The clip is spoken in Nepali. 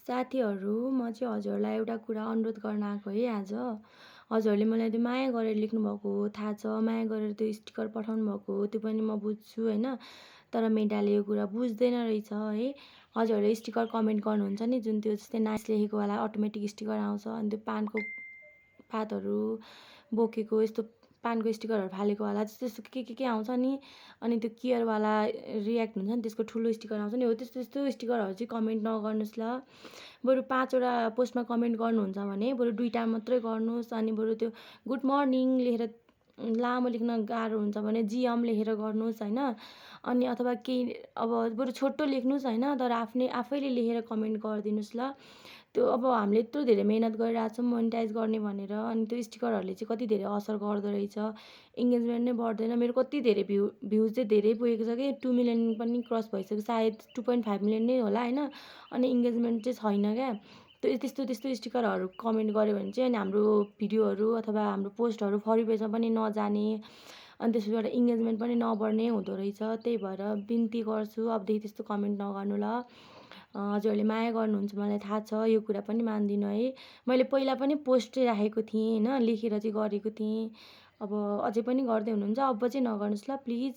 साथीहरू, म चाहिँ हजुरलाई एउटा कुरा अनुरोध गर्न आएको है आज। हजुरले मलाई त्यो माया गरेर लेख्नुभएको हो थाहा छ, माया गरेर त्यो स्टिकर पठाउनु भएको हो त्यो पनि म बुझ्छु होइन। तर मेडाले यो कुरा बुझ्दैन रहेछ है। हजुरहरूले स्टिकर कमेन्ट गर्नुहुन्छ नि जुन त्यो जस्तै नाइस लेखेकोवाला अटोमेटिक स्टिकर आउँछ अनि त्यो पानको पातहरू बोकेको यस्तो पानको स्टिकरहरू फालेकोवाला त्यस्तो त्यस्तो के आउँछ नि। अनि त्यो केयरवाला रियाक्ट हुन्छ नि त्यसको ठुलो स्टिकर आउँछ नि हो त्यस्तो त्यस्तो स्टिकरहरू चाहिँ कमेन्ट नगर्नुहोस् ल। बरु 5वटा पोस्टमा कमेन्ट गर्नुहुन्छ भने बरु 2टा मात्रै गर्नुहोस्। अनि बरु त्यो गुड मर्निङ लेखेर लामो लेख्न गाह्रो हुन्छ भने जिएम लेखेर गर्नुहोस् होइन। अनि अथवा केही अब बरु छोटो लेख्नुहोस् होइन तर आफैले लेखेर कमेन्ट गरिदिनुहोस् ल। त्यो अब हामीले यत्रो धेरै मेहनत गरिरहेको छौँ मोनिटाइज गर्ने भनेर अनि त्यो स्टिकरहरूले चाहिँ कति धेरै असर गर्दो रहेछ। इङ्गेजमेन्ट नै बढ्दैन। मेरो कति धेरै भ्युज चाहिँ धेरै पुगेको छ कि 2 मिलियन पनि क्रस भइसक्यो सायद 2.5 मिलियन नै होला होइन। अनि इङ्गेजमेन्ट चाहिँ छैन क्या। त्यो त्यस्तो त्यस्तो स्टिकरहरू कमेन्ट गऱ्यो भने चाहिँ अनि हाम्रो भिडियोहरू अथवा हाम्रो पोस्टहरू फर यू पेजमा पनि नजाने अनि त्यसबाट इङ्गेजमेन्ट पनि नबढ्ने हुँदो रहेछ। त्यही भएर बिन्ती गर्छु अबदेखि त्यस्तो कमेन्ट नगर्नु ल। हजुरहरूले माया गर्नुहुन्छ मलाई थाहा छ यो कुरा पनि मान्दिनँ है। मैले पहिला पनि पोस्ट चाहिँ राखेको थिएँ होइन लेखेर चाहिँ गरेको थिएँ। अब अझै पनि गर्दै हुनुहुन्छ अब चाहिँ नगर्नुहोस् ल प्लिज।